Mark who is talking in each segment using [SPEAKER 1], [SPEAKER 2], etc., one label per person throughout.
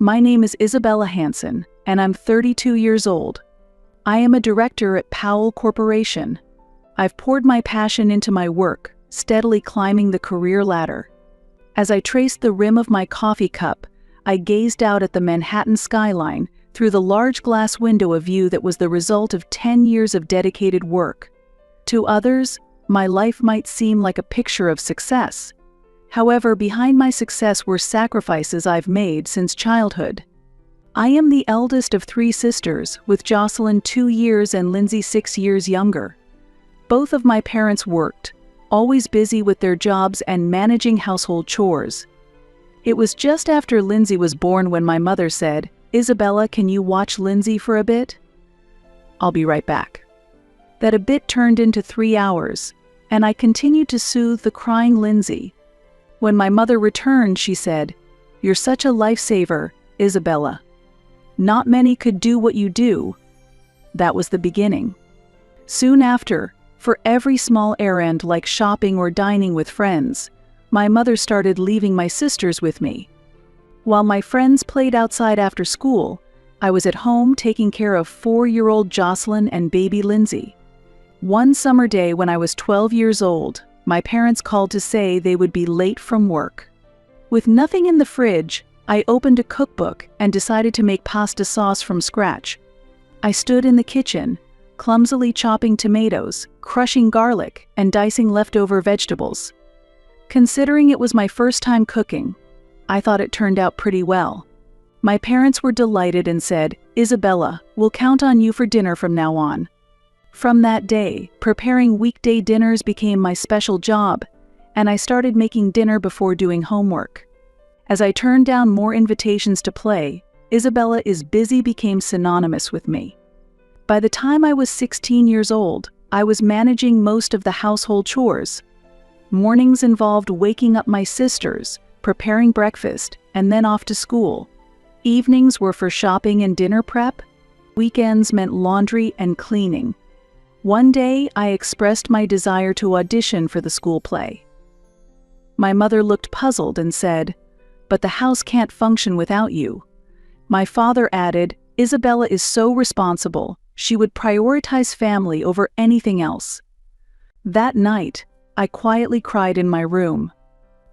[SPEAKER 1] My name is Isabella Hansen, and I'm 32 years old. I am a director at Powell Corporation. I've poured my passion into my work, steadily climbing the career ladder. As I traced the rim of my coffee cup, I gazed out at the Manhattan skyline through the large glass window, a view that was the result of 10 years of dedicated work. To others, my life might seem like a picture of success. However, behind my success were sacrifices I've made since childhood. I am the eldest of 3 sisters, with Jocelyn 2 years and Lindsay 6 years younger. Both of my parents worked, always busy with their jobs and managing household chores. It was just after Lindsay was born when my mother said, "Isabella, can you watch Lindsay for a bit?" "I'll be right back." That a bit turned into 3 hours, and I continued to soothe the crying Lindsay. When my mother returned, she said, "You're such a lifesaver, Isabella. Not many could do what you do." That was the beginning. Soon after, for every small errand like shopping or dining with friends, my mother started leaving my sisters with me. While my friends played outside after school, I was at home taking care of 4-year-old Jocelyn and baby Lindsay. One summer day when I was 12 years old, my parents called to say they would be late from work. With nothing in the fridge, I opened a cookbook and decided to make pasta sauce from scratch. I stood in the kitchen, clumsily chopping tomatoes, crushing garlic, and dicing leftover vegetables. Considering it was my first time cooking, I thought it turned out pretty well. My parents were delighted and said, "Isabella, we'll count on you for dinner from now on." From that day, preparing weekday dinners became my special job, and I started making dinner before doing homework. As I turned down more invitations to play, "Isabella is busy" became synonymous with me. By the time I was 16 years old, I was managing most of the household chores. Mornings involved waking up my sisters, preparing breakfast, and then off to school. Evenings were for shopping and dinner prep. Weekends meant laundry and cleaning. One day, I expressed my desire to audition for the school play. My mother looked puzzled and said, "But the house can't function without you." My father added, "Isabella is so responsible, she would prioritize family over anything else." That night, I quietly cried in my room.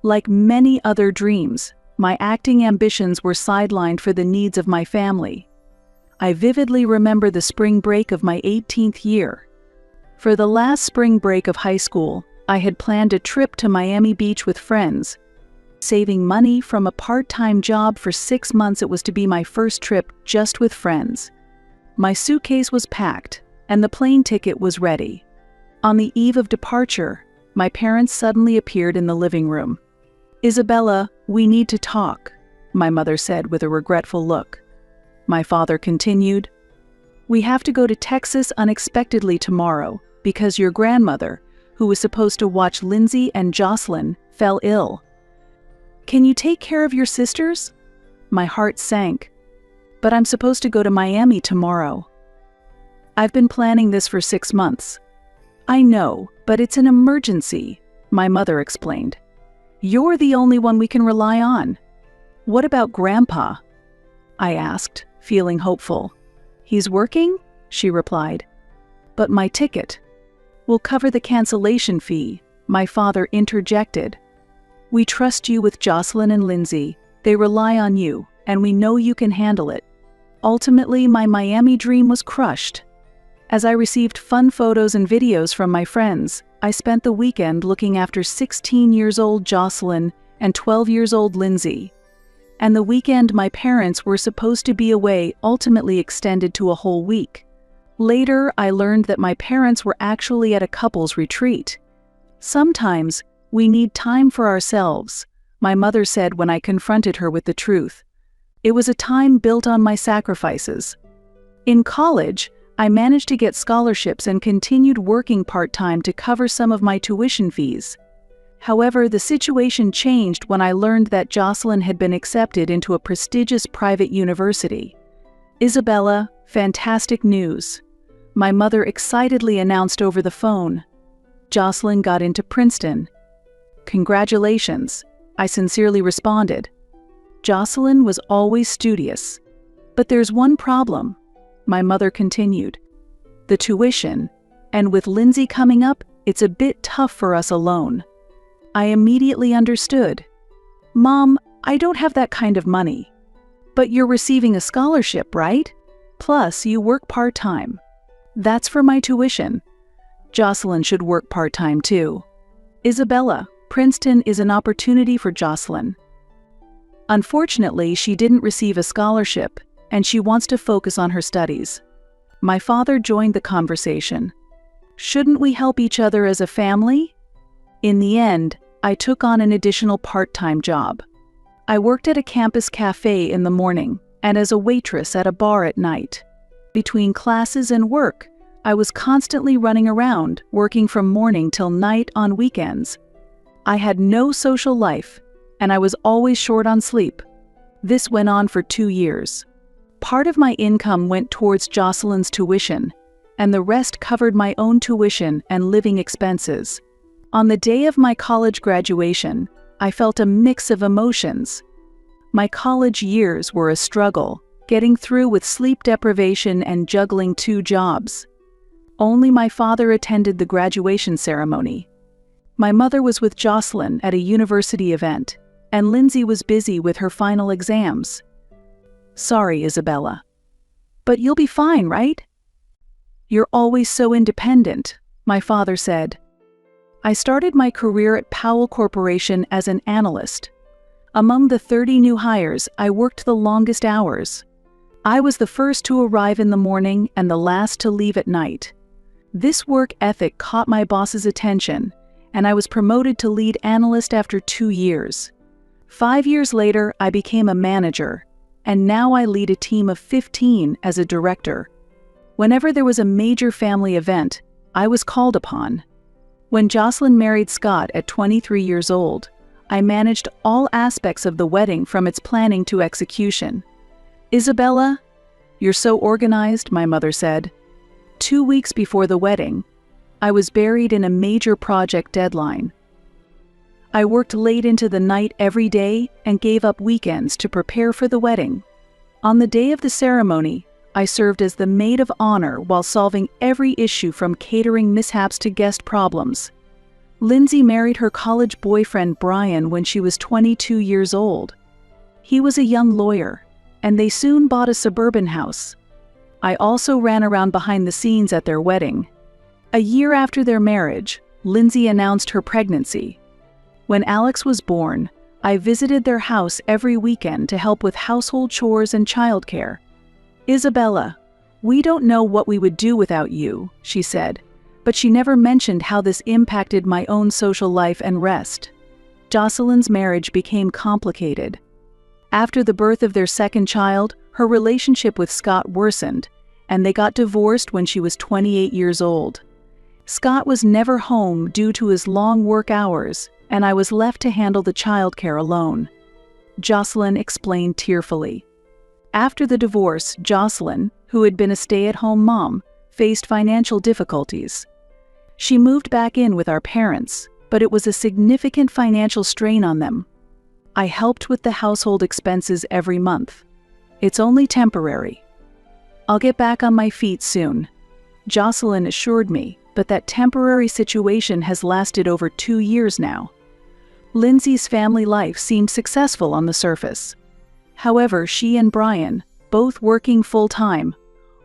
[SPEAKER 1] Like many other dreams, my acting ambitions were sidelined for the needs of my family. I vividly remember the spring break of my 18th year. For the last spring break of high school, I had planned a trip to Miami Beach with friends. Saving money from a part-time job for 6 months, it was to be my first trip just with friends. My suitcase was packed, and the plane ticket was ready. On the eve of departure, my parents suddenly appeared in the living room. "Isabella, we need to talk," my mother said with a regretful look. My father continued, "We have to go to Texas unexpectedly tomorrow because your grandmother, who was supposed to watch Lindsay and Jocelyn, fell ill. Can you take care of your sisters?" My heart sank. "But I'm supposed to go to Miami tomorrow." "I've been planning this for 6 months." "I know, but it's an emergency," my mother explained. "You're the only one we can rely on." "What about Grandpa?" I asked, feeling hopeful. "He's working," she replied. "But my ticket." "We'll cover the cancellation fee," my father interjected. "We trust you with Jocelyn and Lindsay. They rely on you, and we know you can handle it." Ultimately, my Miami dream was crushed. As I received fun photos and videos from my friends, I spent the weekend looking after 16-year-old Jocelyn and 12-year-old Lindsay. And the weekend my parents were supposed to be away ultimately extended to a whole week. Later, I learned that my parents were actually at a couples retreat. "Sometimes, we need time for ourselves," my mother said when I confronted her with the truth. It was a time built on my sacrifices. In college, I managed to get scholarships and continued working part-time to cover some of my tuition fees. However, the situation changed when I learned that Jocelyn had been accepted into a prestigious private university. "Isabella, fantastic news," my mother excitedly announced over the phone. "Jocelyn got into Princeton." "Congratulations," I sincerely responded. Jocelyn was always studious. But there's one problem, my mother continued. The tuition, and with Lindsay coming up, it's a bit tough for us alone. I immediately understood. Mom, I don't have that kind of money. But you're receiving a scholarship, right? Plus, you work part-time. That's for my tuition. Jocelyn should work part-time too. Isabella, Princeton is an opportunity for Jocelyn. Unfortunately, she didn't receive a scholarship, and she wants to focus on her studies. My father joined the conversation. Shouldn't we help each other as a family? In the end, I took on an additional part-time job. I worked at a campus cafe in the morning and as a waitress at a bar at night. Between classes and work, I was constantly running around, working from morning till night on weekends. I had no social life, and I was always short on sleep. This went on for 2 years. Part of my income went towards Jocelyn's tuition, and the rest covered my own tuition and living expenses. On the day of my college graduation, I felt a mix of emotions. My college years were a struggle, getting through with sleep deprivation and juggling 2 jobs. Only my father attended the graduation ceremony. My mother was with Jocelyn at a university event, and Lindsay was busy with her final exams. Sorry, Isabella. But you'll be fine, right? You're always so independent, my father said. I started my career at Powell Corporation as an analyst. Among the 30 new hires, I worked the longest hours. I was the first to arrive in the morning and the last to leave at night. This work ethic caught my boss's attention, and I was promoted to lead analyst after 2 years. 5 years later, I became a manager, and now I lead a team of 15 as a director. Whenever there was a major family event, I was called upon. When Jocelyn married Scott at 23 years old, I managed all aspects of the wedding from its planning to execution. Isabella, you're so organized, my mother said. 2 weeks before the wedding, I was buried in a major project deadline. I worked late into the night every day and gave up weekends to prepare for the wedding. On the day of the ceremony, I served as the maid of honor while solving every issue from catering mishaps to guest problems. Lindsay married her college boyfriend Brian when she was 22 years old. He was a young lawyer, and they soon bought a suburban house. I also ran around behind the scenes at their wedding. A year after their marriage, Lindsay announced her pregnancy. When Alex was born, I visited their house every weekend to help with household chores and childcare. Isabella, we don't know what we would do without you, she said, but she never mentioned how this impacted my own social life and rest. Jocelyn's marriage became complicated. After the birth of their second child, her relationship with Scott worsened, and they got divorced when she was 28 years old. Scott was never home due to his long work hours, and I was left to handle the childcare alone. Jocelyn explained tearfully. After the divorce, Jocelyn, who had been a stay-at-home mom, faced financial difficulties. She moved back in with our parents, but it was a significant financial strain on them. I helped with the household expenses every month. It's only temporary. I'll get back on my feet soon, Jocelyn assured me, but that temporary situation has lasted over 2 years now. Lindsay's family life seemed successful on the surface. However, she and Brian, both working full-time,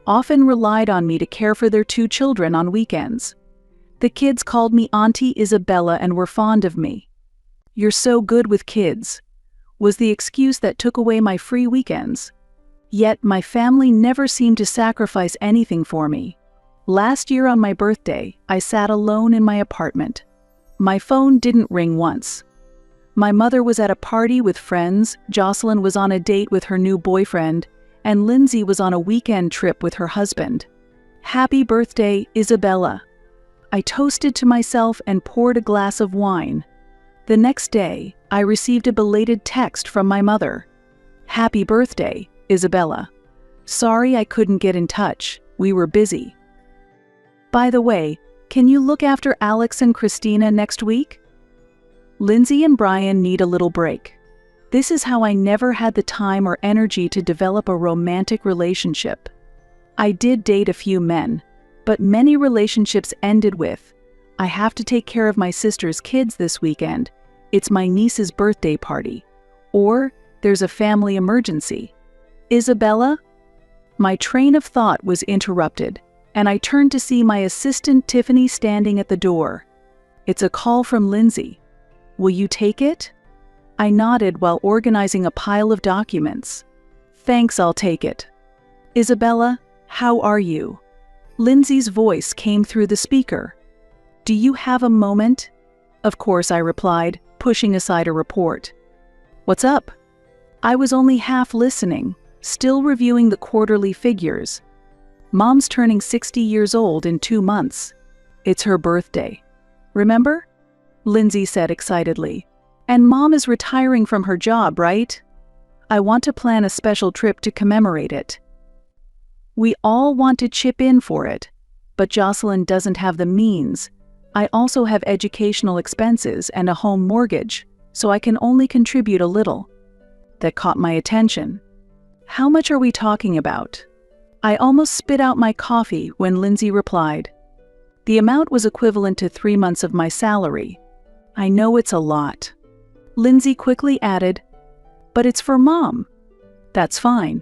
[SPEAKER 1] often relied on me to care for their 2 children on weekends. The kids called me Auntie Isabella and were fond of me. "You're so good with kids," was the excuse that took away my free weekends. Yet my family never seemed to sacrifice anything for me. Last year on my birthday, I sat alone in my apartment. My phone didn't ring once. My mother was at a party with friends, Jocelyn was on a date with her new boyfriend, and Lindsay was on a weekend trip with her husband. "Happy birthday, Isabella." I toasted to myself and poured a glass of wine. The next day, I received a belated text from my mother. "Happy birthday, Isabella. Sorry I couldn't get in touch, we were busy. By the way, can you look after Alex and Christina next week? Lindsay and Brian need a little break. This is how I never had the time or energy to develop a romantic relationship. I did date a few men, but many relationships ended with, "I have to take care of my sister's kids this weekend. It's my niece's birthday party." Or, "There's a family emergency." Isabella? My train of thought was interrupted, and I turned to see my assistant Tiffany standing at the door. "It's a call from Lindsay. Will you take it?" I nodded while organizing a pile of documents. "Thanks, I'll take it." "Isabella, how are you?" Lindsay's voice came through the speaker. "Do you have a moment?" "Of course," I replied, pushing aside a report. "What's up?" I was only half listening, still reviewing the quarterly figures. "Mom's turning 60 years old in 2 months. It's her birthday. Remember?" Lindsay said excitedly. "And Mom is retiring from her job, right? I want to plan a special trip to commemorate it." We all want to chip in for it, but Jocelyn doesn't have the means. I also have educational expenses and a home mortgage, so I can only contribute a little. That caught my attention. "How much are we talking about?" I almost spit out my coffee when Lindsay replied. The amount was equivalent to 3 months of my salary. "I know it's a lot." Lindsay quickly added, "But it's for Mom." "That's fine."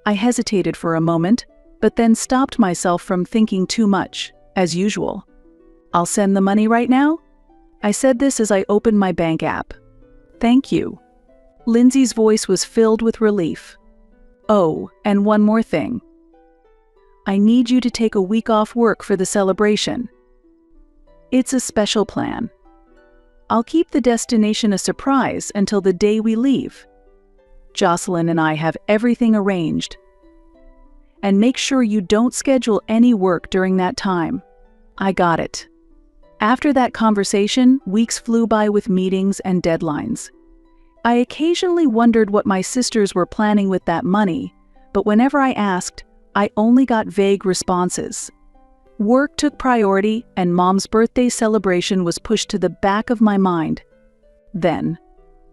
[SPEAKER 1] I hesitated for a moment, but then stopped myself from thinking too much, as usual. "I'll send the money right now?" I said this as I opened my bank app. "Thank you." Lindsay's voice was filled with relief. "Oh, and one more thing. I need you to take a week off work for the celebration. It's a special plan. I'll keep the destination a surprise until the day we leave. Jocelyn and I have everything arranged. And make sure you don't schedule any work during that time." I got it. After that conversation, weeks flew by with meetings and deadlines. I occasionally wondered what my sisters were planning with that money, but whenever I asked, I only got vague responses. Work took priority, and Mom's birthday celebration was pushed to the back of my mind. Then,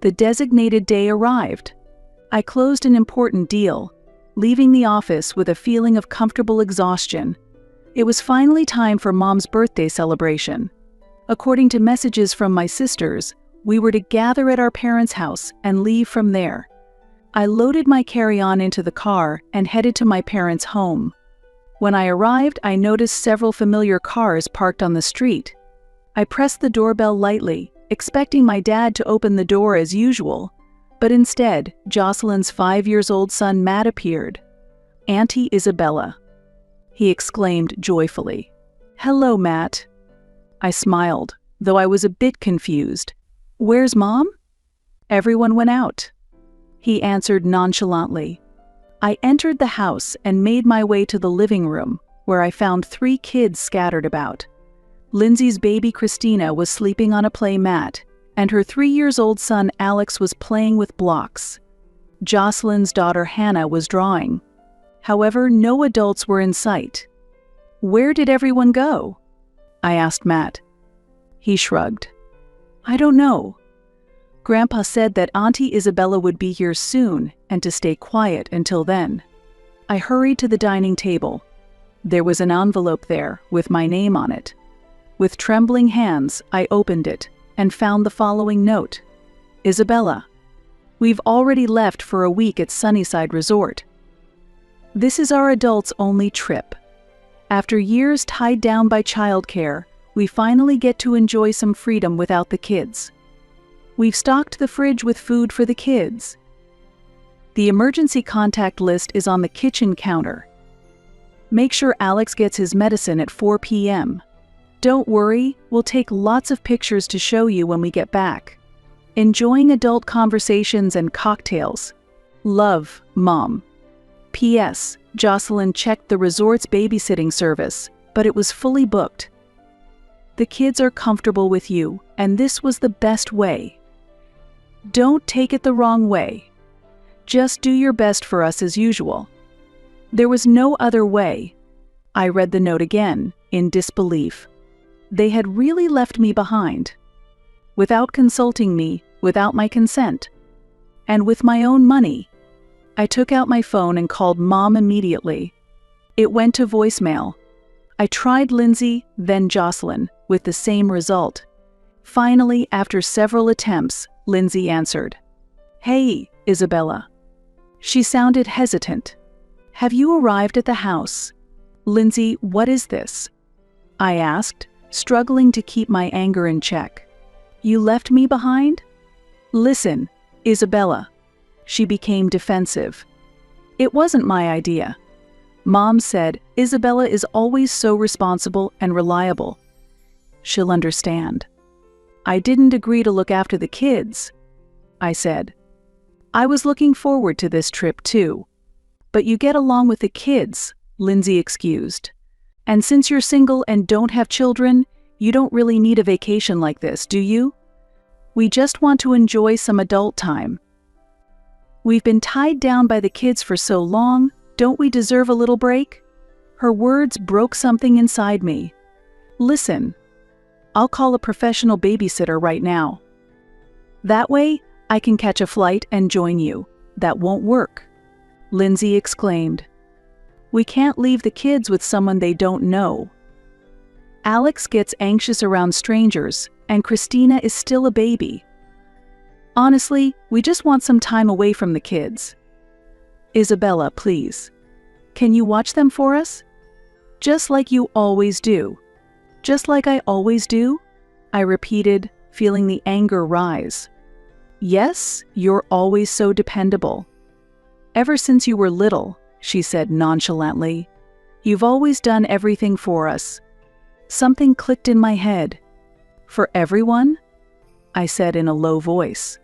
[SPEAKER 1] the designated day arrived. I closed an important deal, leaving the office with a feeling of comfortable exhaustion. It was finally time for Mom's birthday celebration. According to messages from my sisters, we were to gather at our parents' house and leave from there. I loaded my carry-on into the car and headed to my parents' home. When I arrived, I noticed several familiar cars parked on the street. I pressed the doorbell lightly, expecting my dad to open the door as usual, but instead, Jocelyn's 5-year-old son Matt appeared. "Auntie Isabella," he exclaimed joyfully. "Hello, Matt." I smiled, though I was a bit confused. "Where's Mom?" "Everyone went out," he answered nonchalantly. I entered the house and made my way to the living room, where I found 3 kids scattered about. Lindsay's baby Christina was sleeping on a play mat, and her 3-year-old son Alex was playing with blocks. Jocelyn's daughter Hannah was drawing. However, no adults were in sight. "Where did everyone go?" I asked Matt. He shrugged. "I don't know. Grandpa said that Auntie Isabella would be here soon and to stay quiet until then." I hurried to the dining table. There was an envelope there with my name on it. With trembling hands, I opened it and found the following note. "Isabella, we've already left for a week at Sunnyside Resort. This is our adults' only trip. After years tied down by childcare, we finally get to enjoy some freedom without the kids. We've stocked the fridge with food for the kids. The emergency contact list is on the kitchen counter. Make sure Alex gets his medicine at 4 p.m. Don't worry, we'll take lots of pictures to show you when we get back. Enjoying adult conversations and cocktails. Love, Mom." P.S. Jocelyn checked the resort's babysitting service, but it was fully booked. "The kids are comfortable with you, and this was the best way. Don't take it the wrong way. Just do your best for us as usual." There was no other way. I read the note again, in disbelief. They had really left me behind. Without consulting me, without my consent. and with my own money. I took out my phone and called Mom immediately. It went to voicemail. I tried Lindsay, then Jocelyn, with the same result. Finally, after several attempts, Lindsay answered. "Hey, Isabella." She sounded hesitant. "Have you arrived at the house?" "Lindsay, what is this?" I asked, struggling to keep my anger in check. "You left me behind?" "Listen, Isabella." She became defensive. "It wasn't my idea. Mom said Isabella is always so responsible and reliable. She'll understand." "I didn't agree to look after the kids," I said. "I was looking forward to this trip too." "But you get along with the kids," Lindsay excused. "And since you're single and don't have children, you don't really need a vacation like this, do you? We just want to enjoy some adult time. We've been tied down by the kids for so long, don't we deserve a little break?" Her words broke something inside me. "Listen, I'll call a professional babysitter right now. That way, I can catch a flight and join you." "That won't work," Lindsay exclaimed. "We can't leave the kids with someone they don't know. Alex gets anxious around strangers, and Christina is still a baby. Honestly, we just want some time away from the kids. Isabella, please. Can you watch them for us? Just like you always do." "Just like I always do?" I repeated, feeling the anger rise. "Yes, you're always so dependable. Ever since you were little," she said nonchalantly. "You've always done everything for us." Something clicked in my head. "For everyone?" I said in a low voice.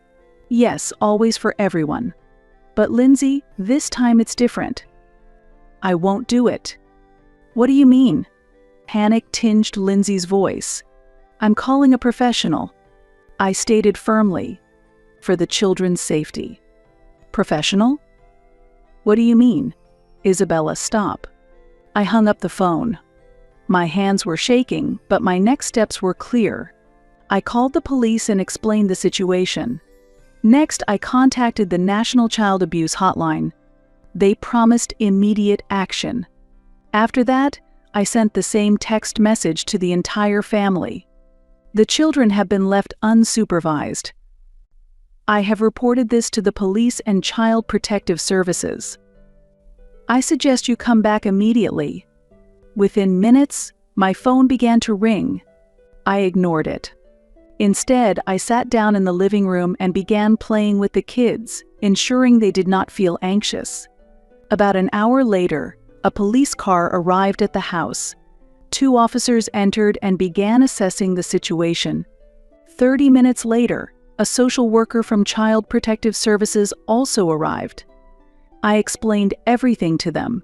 [SPEAKER 1] "Yes, always for everyone. But Lindsay, this time it's different." "I won't do it." "What do you mean?" Panic tinged Lindsay's voice. "I'm calling a professional," I stated firmly, "for the children's safety." "Professional? What do you mean?" "Isabella, stop." I hung up the phone. My hands were shaking, but my next steps were clear. I called the police and explained the situation. Next, I contacted the National Child Abuse Hotline. They promised immediate action. After that, I sent the same text message to the entire family. The children have been left unsupervised. I have reported this to the police and Child Protective Services. I suggest you come back immediately. Within minutes, my phone began to ring. I ignored it. Instead, I sat down in the living room and began playing with the kids, ensuring they did not feel anxious. About an hour later, a police car arrived at the house. 2 officers entered and began assessing the situation. 30 minutes later, a social worker from Child Protective Services also arrived. I explained everything to them.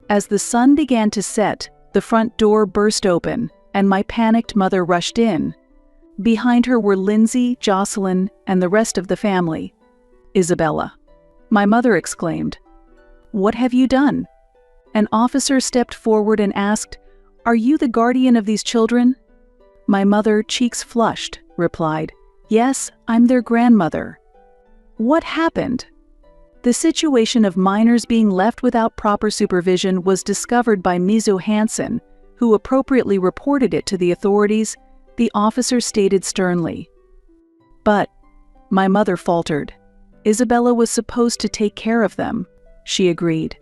[SPEAKER 1] As the sun began to set, the front door burst open, and my panicked mother rushed in. Behind her were Lindsay, Jocelyn, and the rest of the family. "Isabella," my mother exclaimed. "What have you done?" An officer stepped forward and asked, "Are you the guardian of these children?" My mother, cheeks flushed, replied, "Yes, I'm their grandmother." What happened? The situation of minors being left without proper supervision was discovered by Ms. Johansson, who appropriately reported it to the authorities, the officer stated sternly. "But," my mother faltered, "Isabella was supposed to take care of them," she agreed.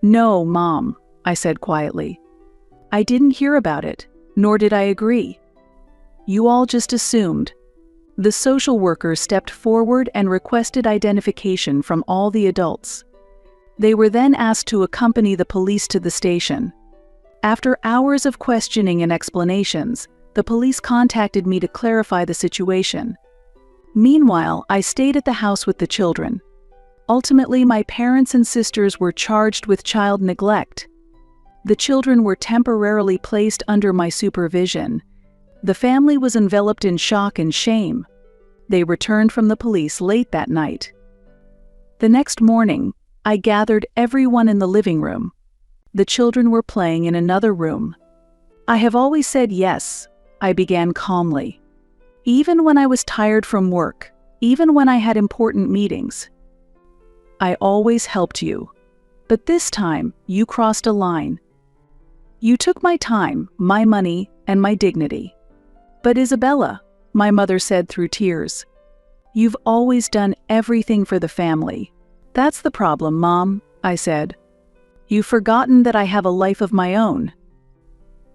[SPEAKER 1] "No, Mom," I said quietly. "I didn't hear about it, nor did I agree. You all just assumed." The social worker stepped forward and requested identification from all the adults. They were then asked to accompany the police to the station. After hours of questioning and explanations, the police contacted me to clarify the situation. Meanwhile, I stayed at the house with the children. Ultimately, my parents and sisters were charged with child neglect. The children were temporarily placed under my supervision. The family was enveloped in shock and shame. They returned from the police late that night. The next morning, I gathered everyone in the living room. The children were playing in another room. "I have always said yes," I began calmly. "Even when I was tired from work, even when I had important meetings. I always helped you. But this time, you crossed a line. You took my time, my money, and my dignity. But Isabella, my mother said through tears, you've always done everything for the family. That's the problem, Mom, I said. You've forgotten that I have a life of my own.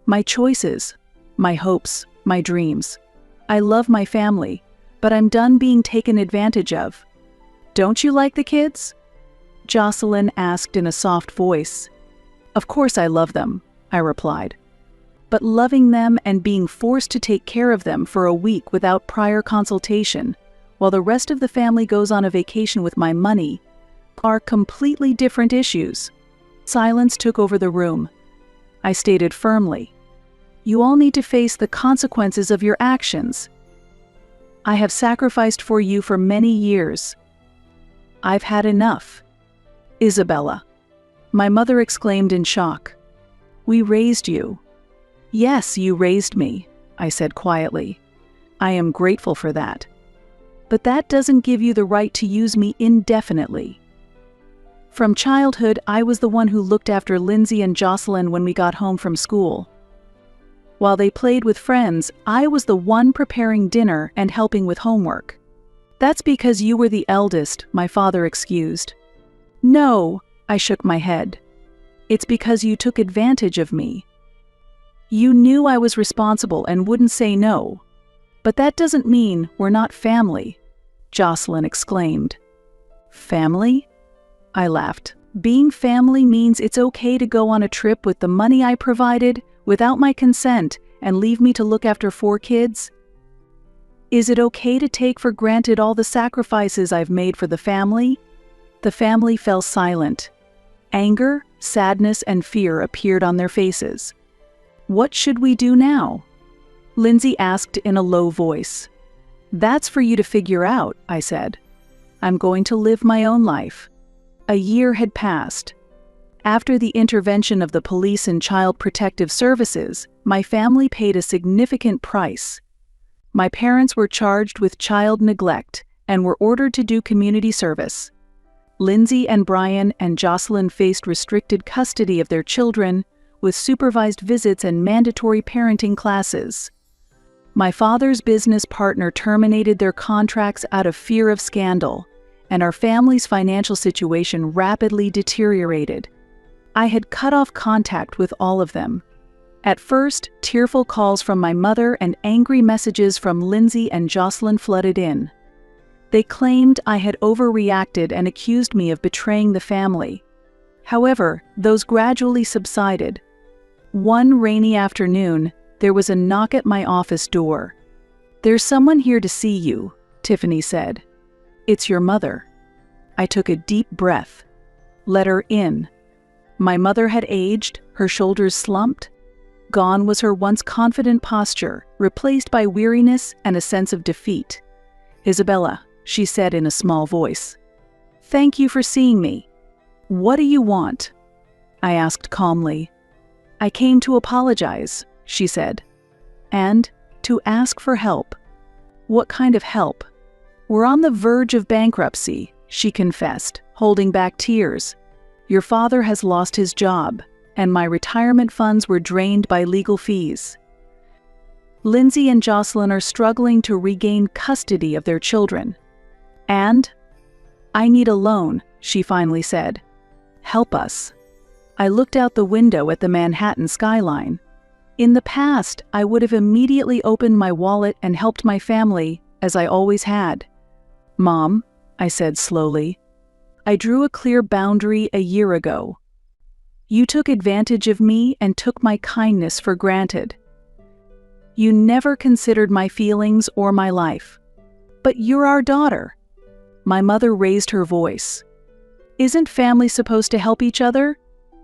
[SPEAKER 1] My choices, my hopes, my dreams. I love my family, but I'm done being taken advantage of. Don't you like the kids? Jocelyn asked in a soft voice. Of course I love them, I replied. But loving them and being forced to take care of them for a week without prior consultation, while the rest of the family goes on a vacation with my money, are completely different issues. Silence took over the room. I stated firmly, you all need to face the consequences of your actions. I have sacrificed for you for many years. I've had enough. Isabella, my mother exclaimed in shock. We raised you. Yes, you raised me, I said quietly. I am grateful for that. But that doesn't give you the right to use me indefinitely. From childhood, I was the one who looked after Lindsay and Jocelyn when we got home from school. While they played with friends, I was the one preparing dinner and helping with homework. That's because you were the eldest, my father excused. No, I shook my head. It's because you took advantage of me. You knew I was responsible and wouldn't say no. But that doesn't mean we're not family, Jocelyn exclaimed. Family? I laughed. Being family means it's okay to go on a trip with the money I provided, without my consent, and leave me to look after 4 kids? Is it okay to take for granted all the sacrifices I've made for the family? The family fell silent. Anger, sadness, and fear appeared on their faces. What should we do now? Lindsay asked in a low voice. That's for you to figure out, I said. I'm going to live my own life. A year had passed. After the intervention of the police and Child Protective Services, my family paid a significant price. My parents were charged with child neglect and were ordered to do community service. Lindsay and Brian and Jocelyn faced restricted custody of their children, with supervised visits and mandatory parenting classes. My father's business partner terminated their contracts out of fear of scandal, and our family's financial situation rapidly deteriorated. I had cut off contact with all of them. At first, tearful calls from my mother and angry messages from Lindsay and Jocelyn flooded in. They claimed I had overreacted and accused me of betraying the family. However, those gradually subsided. One rainy afternoon, there was a knock at my office door. There's someone here to see you, Tiffany said. It's your mother. I took a deep breath. Let her in. My mother had aged, her shoulders slumped. Gone was her once confident posture, replaced by weariness and a sense of defeat. Isabella, she said in a small voice. Thank you for seeing me. What do you want? I asked calmly. I came to apologize, she said. And to ask for help. What kind of help? We're on the verge of bankruptcy, she confessed, holding back tears. Your father has lost his job, and my retirement funds were drained by legal fees. Lindsay and Jocelyn are struggling to regain custody of their children. And I need a loan, she finally said. Help us. I looked out the window at the Manhattan skyline. In the past, I would have immediately opened my wallet and helped my family, as I always had. Mom, I said slowly, I drew a clear boundary a year ago. You took advantage of me and took my kindness for granted. You never considered my feelings or my life. But you're our daughter. My mother raised her voice. Isn't family supposed to help each other?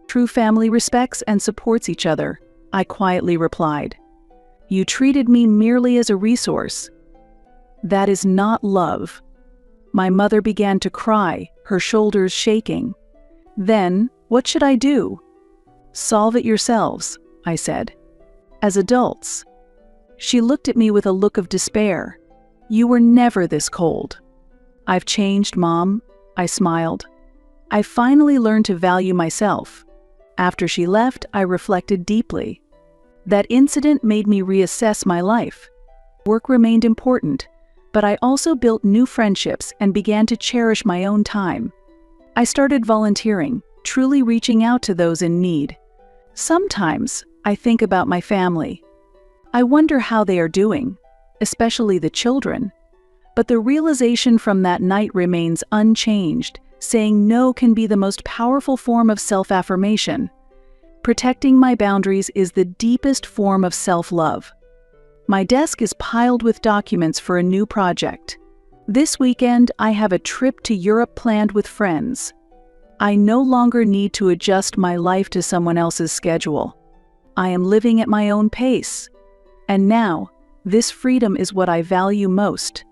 [SPEAKER 1] True family respects and supports each other, I quietly replied. You treated me merely as a resource. That is not love. My mother began to cry, her shoulders shaking. Then, what should I do? Solve it yourselves, I said. As adults. She looked at me with a look of despair. You were never this cold. "I've changed, Mom," I smiled. "I finally learned to value myself." After she left, I reflected deeply. That incident made me reassess my life. Work remained important, but I also built new friendships and began to cherish my own time. I started volunteering, truly reaching out to those in need. Sometimes I think about my family. I wonder how they are doing, especially the children. But the realization from that night remains unchanged. Saying no can be the most powerful form of self-affirmation. Protecting my boundaries is the deepest form of self-love. My desk is piled with documents for a new project. This weekend, I have a trip to Europe planned with friends. I no longer need to adjust my life to someone else's schedule. I am living at my own pace. And now, this freedom is what I value most.